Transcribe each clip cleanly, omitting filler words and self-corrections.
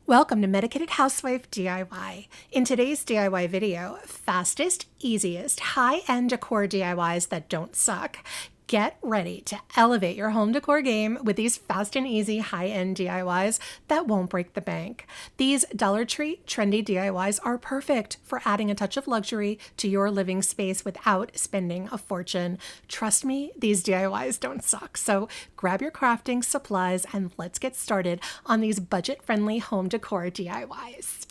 Welcome to Medicated Housewife DIY. In today's DIY video, fastest, easiest, high-end decor DIYs that don't suck. Get ready to elevate your home decor game with these fast and easy high-end DIYs that won't break the bank. These Dollar Tree trendy DIYs are perfect for adding a touch of luxury to your living space without spending a fortune. Trust me, these DIYs don't suck. So grab your crafting supplies and let's get started on these budget-friendly home decor DIYs.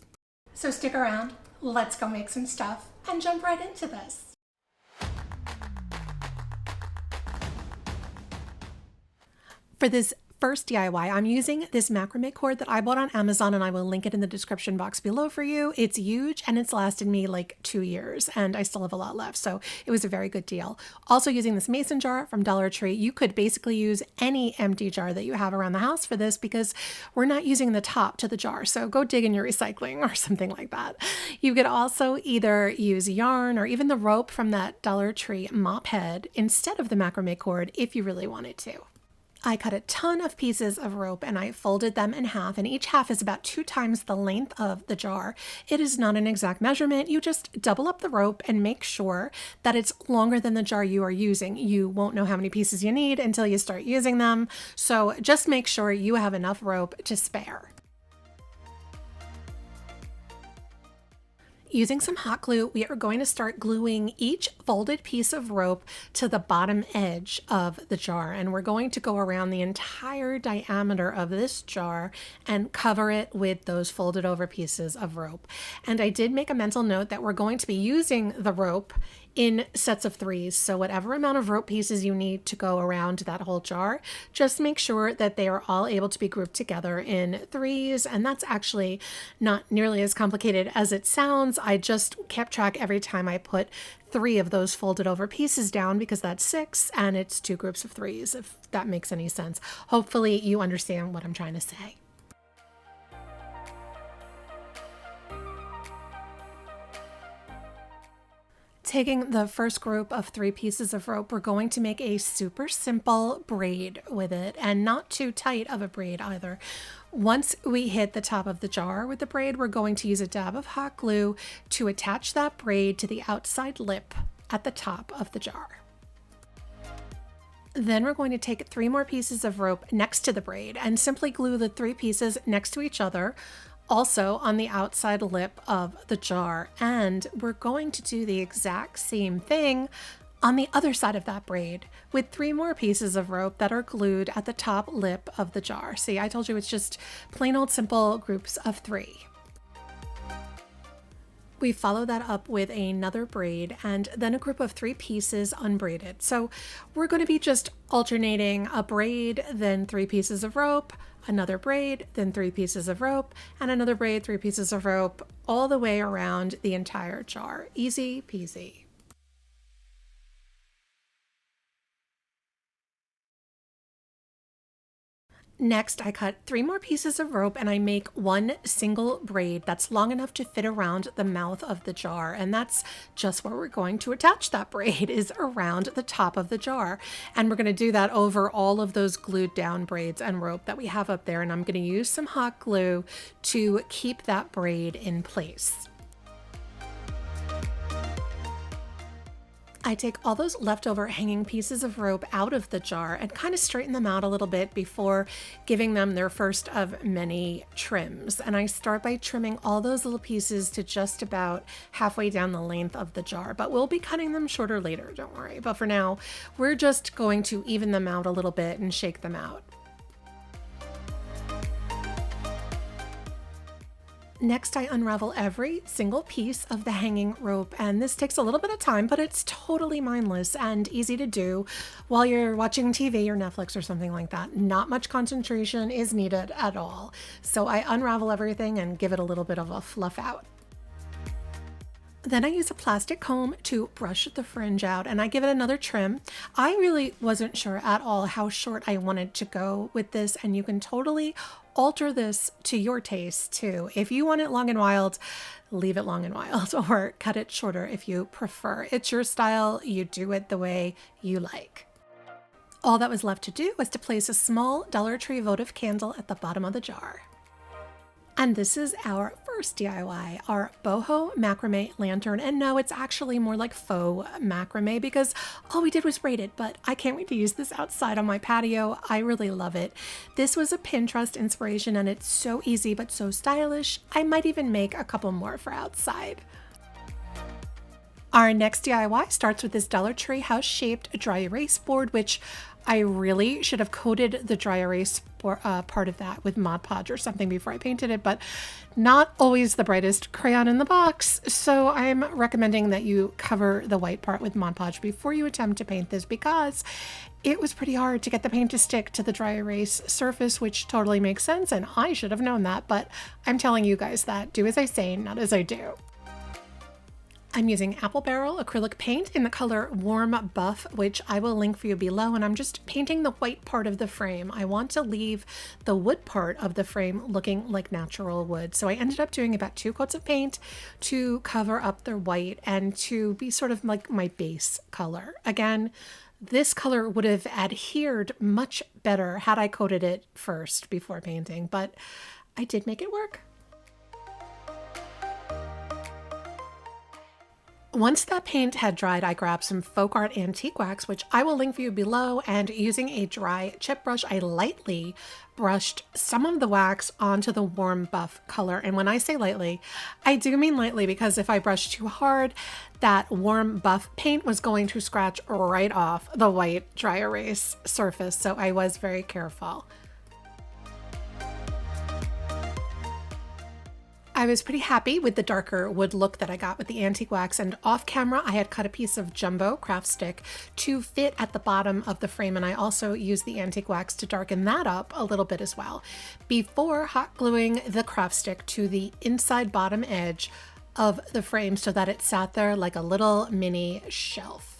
So stick around, let's go make some stuff and jump right into this. For this first DIY, I'm using this macrame cord that I bought on Amazon, and I will link it in the description box below for you. It's huge and it's lasted me like 2 years and I still have a lot left, so it was a very good deal. Also using this mason jar from Dollar Tree. You could basically use any empty jar that you have around the house for this because we're not using the top to the jar, so go dig in your recycling or something like that. You could also either use yarn or even the rope from that Dollar Tree mop head instead of the macrame cord if you really wanted to. I cut a ton of pieces of rope and I folded them in half, and each half is about 2 times the length of the jar. It is not an exact measurement. You just double up the rope and make sure that it's longer than the jar you are using. You won't know how many pieces you need until you start using them. So just make sure you have enough rope to spare. Using some hot glue, we are going to start gluing each folded piece of rope to the bottom edge of the jar. And we're going to go around the entire diameter of this jar and cover it with those folded over pieces of rope. And I did make a mental note that we're going to be using the rope in sets of 3s. So whatever amount of rope pieces you need to go around that whole jar, just make sure that they are all able to be grouped together in 3s. And that's actually not nearly as complicated as it sounds. I just kept track every time I put 3 of those folded over pieces down because that's 6 and it's 2 groups of 3s, if that makes any sense. Hopefully you understand what I'm trying to say. Taking the first group of 3 pieces of rope, we're going to make a super simple braid with it, and not too tight of a braid either. Once we hit the top of the jar with the braid, we're going to use a dab of hot glue to attach that braid to the outside lip at the top of the jar. Then we're going to take 3 more pieces of rope next to the braid and simply glue the 3 pieces next to each other, also on the outside lip of the jar. And we're going to do the exact same thing on the other side of that braid with 3 more pieces of rope that are glued at the top lip of the jar. See, I told you it's just plain old simple groups of 3. We follow that up with another braid and then a group of 3 pieces unbraided. So we're going to be just alternating a braid, then 3 pieces of rope, another braid, then 3 pieces of rope, and another braid, 3 pieces of rope, all the way around the entire jar. Easy peasy. Next, I cut 3 more pieces of rope and I make 1 single braid that's long enough to fit around the mouth of the jar. And that's just where we're going to attach that braid, is around the top of the jar. And we're going to do that over all of those glued down braids and rope that we have up there. And I'm going to use some hot glue to keep that braid in place. I take all those leftover hanging pieces of rope out of the jar and kind of straighten them out a little bit before giving them their first of many trims. And I start by trimming all those little pieces to just about halfway down the length of the jar, but we'll be cutting them shorter later, don't worry. But for now, we're just going to even them out a little bit and shake them out. Next, I unravel every single piece of the hanging rope, and this takes a little bit of time, but it's totally mindless and easy to do while you're watching TV or Netflix or something like that. Not much concentration is needed at all. So I unravel everything and give it a little bit of a fluff out. Then I use a plastic comb to brush the fringe out and I give it another trim. I really wasn't sure at all how short I wanted to go with this, and you can totally alter this to your taste too. If you want it long and wild, leave it long and wild, or cut it shorter if you prefer. It's your style, you do it the way you like. All that was left to do was to place a small Dollar Tree votive candle at the bottom of the jar. And this is our first DIY, our boho macrame lantern. And no, it's actually more like faux macrame because all we did was braid it, but I can't wait to use this outside on my patio. I really love it. This was a Pinterest inspiration and it's so easy but so stylish. I might even make a couple more for outside. Our next DIY starts with this Dollar Tree house-shaped dry erase board, which I really should have coated the dry erase part of that with Mod Podge or something before I painted it, but not always the brightest crayon in the box. So I'm recommending that you cover the white part with Mod Podge before you attempt to paint this because it was pretty hard to get the paint to stick to the dry erase surface, which totally makes sense. And I should have known that, but I'm telling you guys that do as I say, not as I do. I'm using Apple Barrel acrylic paint in the color Warm Buff, which I will link for you below, and I'm just painting the white part of the frame. I want to leave the wood part of the frame looking like natural wood. So I ended up doing about 2 coats of paint to cover up the white and to be sort of like my base color. Again, this color would have adhered much better had I coated it first before painting, but I did make it work. Once that paint had dried, I grabbed some Folk Art Antique Wax, which I will link for you below, and using a dry chip brush, I lightly brushed some of the wax onto the Warm Buff color. And when I say lightly, I do mean lightly because if I brushed too hard, that Warm Buff paint was going to scratch right off the white dry erase surface, so I was very careful. I was pretty happy with the darker wood look that I got with the antique wax, and off camera I had cut a piece of jumbo craft stick to fit at the bottom of the frame, and I also used the antique wax to darken that up a little bit as well before hot gluing the craft stick to the inside bottom edge of the frame so that it sat there like a little mini shelf.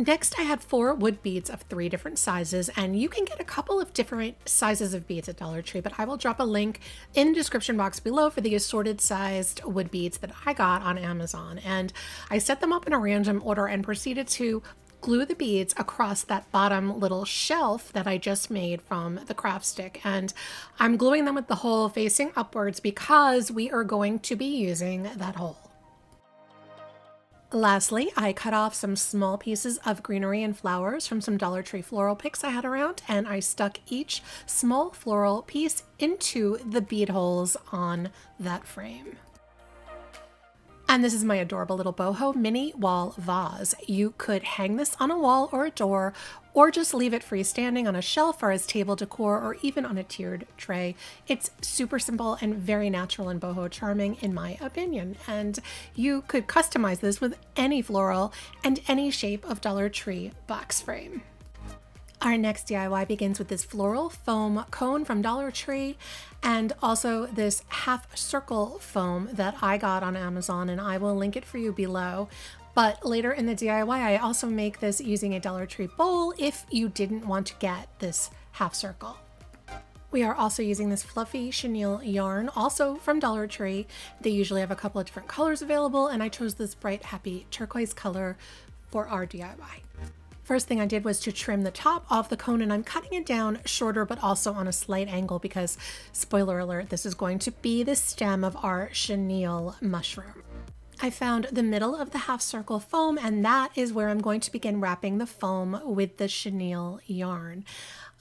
Next, I had 4 wood beads of 3 different sizes, and you can get a couple of different sizes of beads at Dollar Tree, but I will drop a link in the description box below for the assorted sized wood beads that I got on Amazon. And I set them up in a random order and proceeded to glue the beads across that bottom little shelf that I just made from the craft stick. And I'm gluing them with the hole facing upwards because we are going to be using that hole. Lastly, I cut off some small pieces of greenery and flowers from some Dollar Tree floral picks I had around, and I stuck each small floral piece into the bead holes on that frame. And this is my adorable little boho mini wall vase. You could hang this on a wall or a door, or just leave it freestanding on a shelf or as table decor, or even on a tiered tray. It's super simple and very natural and boho charming in my opinion. And you could customize this with any floral and any shape of Dollar Tree box frame. Our next DIY begins with this floral foam cone from Dollar Tree, and also this half circle foam that I got on Amazon, and I will link it for you below. But later in the DIY, I also make this using a Dollar Tree bowl if you didn't want to get this half circle. We are also using this fluffy chenille yarn, also from Dollar Tree. They usually have a couple of different colors available, and I chose this bright, happy turquoise color for our DIY. First thing I did was to trim the top off the cone, and I'm cutting it down shorter but also on a slight angle because, spoiler alert, this is going to be the stem of our chenille mushroom. I found the middle of the half circle foam, and that is where I'm going to begin wrapping the foam with the chenille yarn.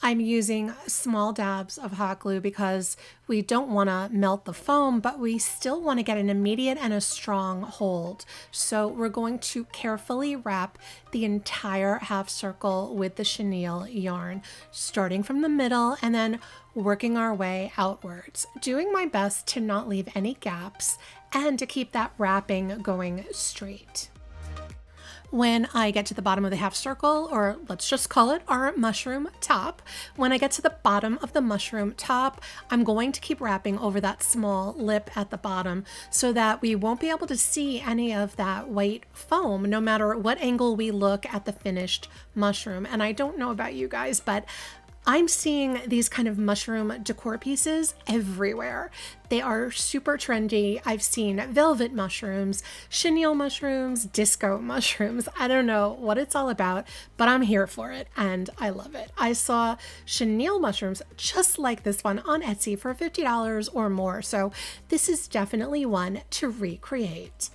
I'm using small dabs of hot glue because we don't want to melt the foam, but we still want to get an immediate and a strong hold. So we're going to carefully wrap the entire half circle with the chenille yarn, starting from the middle and then working our way outwards, doing my best to not leave any gaps and to keep that wrapping going straight. When I get to the bottom of the half circle, or let's just call it our mushroom top, when I get to the bottom of the mushroom top, I'm going to keep wrapping over that small lip at the bottom so that we won't be able to see any of that white foam no matter what angle we look at the finished mushroom. And I don't know about you guys, but I'm seeing these kind of mushroom decor pieces everywhere. They are super trendy. I've seen velvet mushrooms, chenille mushrooms, disco mushrooms. I don't know what it's all about, but I'm here for it and I love it. I saw chenille mushrooms just like this one on Etsy for $50 or more, so this is definitely one to recreate.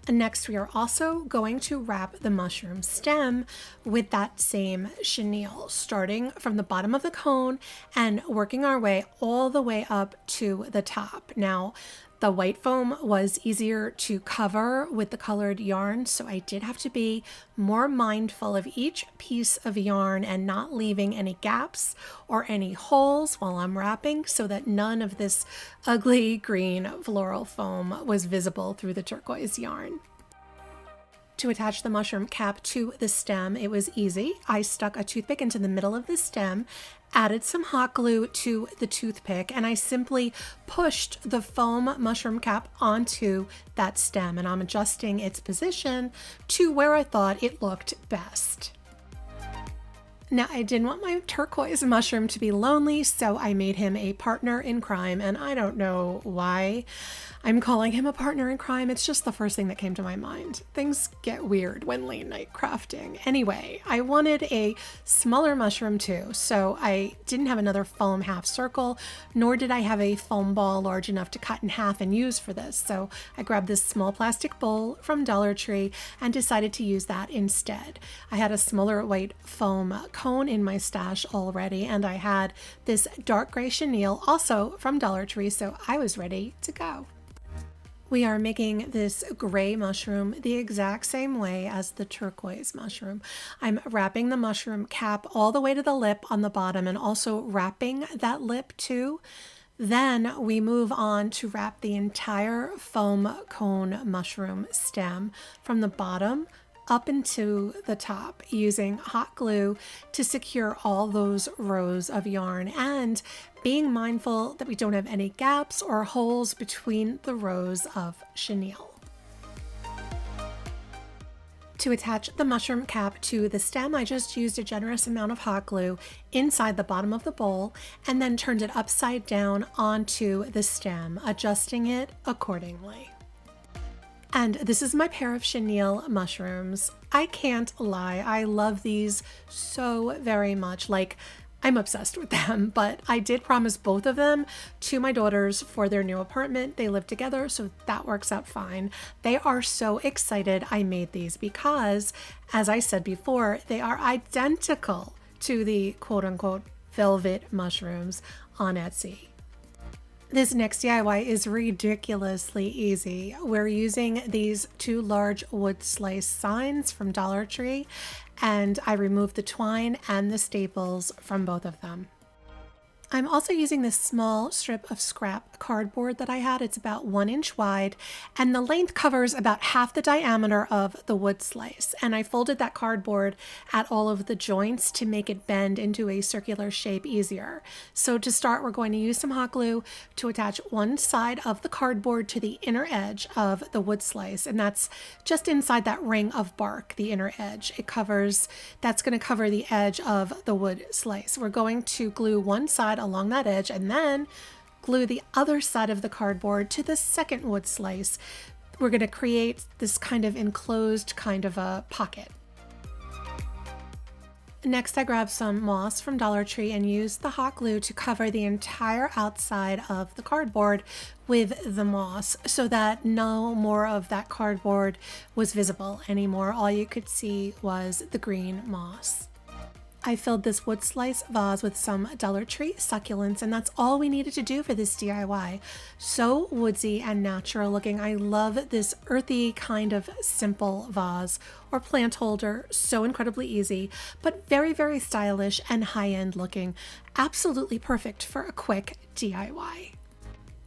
Next, we are also going to wrap the mushroom stem with that same chenille, starting from the bottom of the cone and working our way all the way up to the top. Now, the white foam was easier to cover with the colored yarn, so I did have to be more mindful of each piece of yarn and not leaving any gaps or any holes while I'm wrapping so that none of this ugly green floral foam was visible through the turquoise yarn. To attach the mushroom cap to the stem, it was easy. I stuck a toothpick into the middle of the stem, added some hot glue to the toothpick, and I simply pushed the foam mushroom cap onto that stem, and I'm adjusting its position to where I thought it looked best. Now, I didn't want my turquoise mushroom to be lonely, so I made him a partner in crime, and I don't know why I'm calling him a partner in crime. It's just the first thing that came to my mind. Things get weird when late night crafting. Anyway, I wanted a smaller mushroom too, so I didn't have another foam half circle, nor did I have a foam ball large enough to cut in half and use for this. So I grabbed this small plastic bowl from Dollar Tree and decided to use that instead. I had a smaller white foam cone in my stash already, and I had this dark gray chenille also from Dollar Tree, so I was ready to go. We are making this gray mushroom the exact same way as the turquoise mushroom. I'm wrapping the mushroom cap all the way to the lip on the bottom and also wrapping that lip too. Then we move on to wrap the entire foam cone mushroom stem from the bottom up into the top using hot glue to secure all those rows of yarn and being mindful that we don't have any gaps or holes between the rows of chenille. To attach the mushroom cap to the stem, I just used a generous amount of hot glue inside the bottom of the bowl and then turned it upside down onto the stem, adjusting it accordingly. And this is my pair of chenille mushrooms. I can't lie, I love these so very much. Like, I'm obsessed with them, but I did promise both of them to my daughters for their new apartment. They live together, so that works out fine. They are so excited I made these because, as I said before, they are identical to the quote-unquote velvet mushrooms on Etsy. This next DIY is ridiculously easy. We're using these 2 large wood slice signs from Dollar Tree, and I removed the twine and the staples from both of them. I'm also using this small strip of scrap cardboard that I had. It's about 1 inch wide, and the length covers about half the diameter of the wood slice. And I folded that cardboard at all of the joints to make it bend into a circular shape easier. So to start, we're going to use some hot glue to attach one side of the cardboard to the inner edge of the wood slice, and that's just inside that ring of bark, the inner edge. That's going to cover the edge of the wood slice. We're going to glue one side along that edge and then glue the other side of the cardboard to the second wood slice. We're going to create this kind of enclosed kind of a pocket. Next, I grabbed some moss from Dollar Tree and used the hot glue to cover the entire outside of the cardboard with the moss so that no more of that cardboard was visible anymore. All you could see was the green moss. I filled this wood slice vase with some Dollar Tree succulents, and that's all we needed to do for this DIY. So woodsy and natural looking. I love this earthy kind of simple vase or plant holder. So incredibly easy, but very, very stylish and high-end looking. Absolutely perfect for a quick DIY.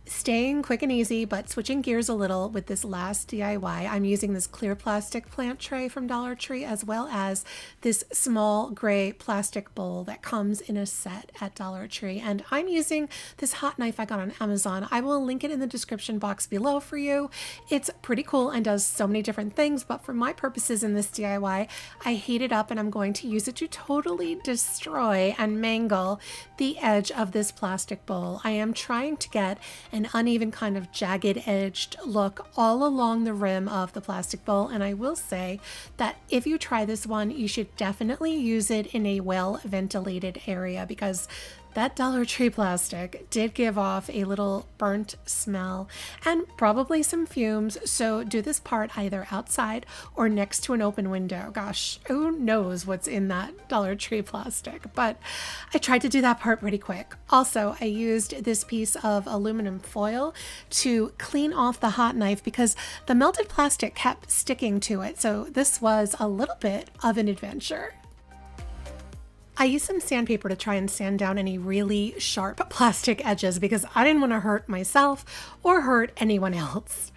Staying quick and easy, but switching gears a little with this last DIY, I'm using this clear plastic plant tray from Dollar Tree, as well as this small gray plastic bowl that comes in a set at Dollar Tree. And I'm using this hot knife I got on Amazon. I will link it in the description box below for you. It's pretty cool and does so many different things, but for my purposes in this DIY, I heat it up and I'm going to use it to totally destroy and mangle the edge of this plastic bowl. I am trying to get an uneven kind of jagged edged look all along the rim of the plastic bowl, and I will say that if you try this one, you should definitely use it in a well ventilated area, because that Dollar Tree plastic did give off a little burnt smell and probably some fumes, so do this part either outside or next to an open window. Gosh, who knows what's in that Dollar Tree plastic, but I tried to do that part pretty quick. Also, I used this piece of aluminum foil to clean off the hot knife because the melted plastic kept sticking to it, so this was a little bit of an adventure. I used some sandpaper to try and sand down any really sharp plastic edges because I didn't want to hurt myself or hurt anyone else.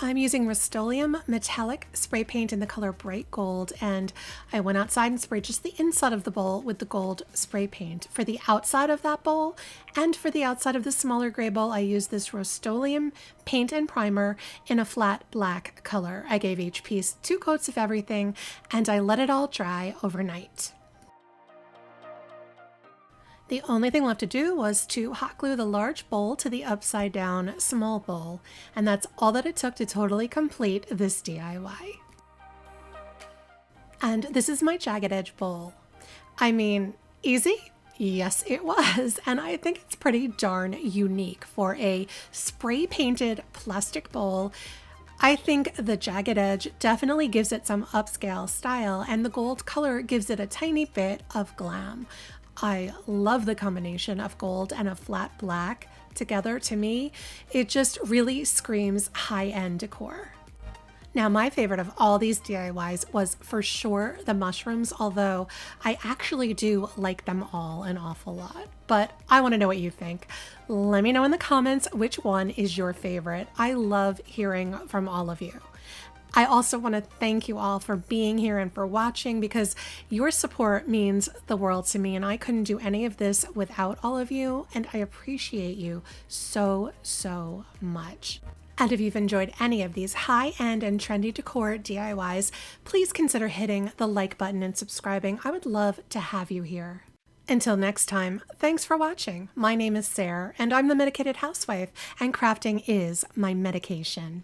I'm using Rust-Oleum metallic spray paint in the color bright gold, and I went outside and sprayed just the inside of the bowl with the gold spray paint. For the outside of that bowl and for the outside of the smaller gray bowl, I used this Rust-Oleum paint and primer in a flat black color. I gave each piece 2 coats of everything and I let it all dry overnight. The only thing left to do was to hot glue the large bowl to the upside down small bowl, and that's all that it took to totally complete this DIY. And this is my jagged edge bowl. I mean, easy? Yes, it was, and I think it's pretty darn unique for a spray painted plastic bowl. I think the jagged edge definitely gives it some upscale style, and the gold color gives it a tiny bit of glam. I love the combination of gold and a flat black together. To me, it just really screams high-end decor. Now, my favorite of all these DIYs was for sure the mushrooms, although I actually do like them all an awful lot. But I want to know what you think. Let me know in the comments which one is your favorite. I love hearing from all of you. I also want to thank you all for being here and for watching, because your support means the world to me, and I couldn't do any of this without all of you, and I appreciate you so, so much. And if you've enjoyed any of these high-end and trendy decor DIYs, please consider hitting the like button and subscribing. I would love to have you here. Until next time, thanks for watching. My name is Sarah, and I'm the Medicated Housewife, and crafting is my medication.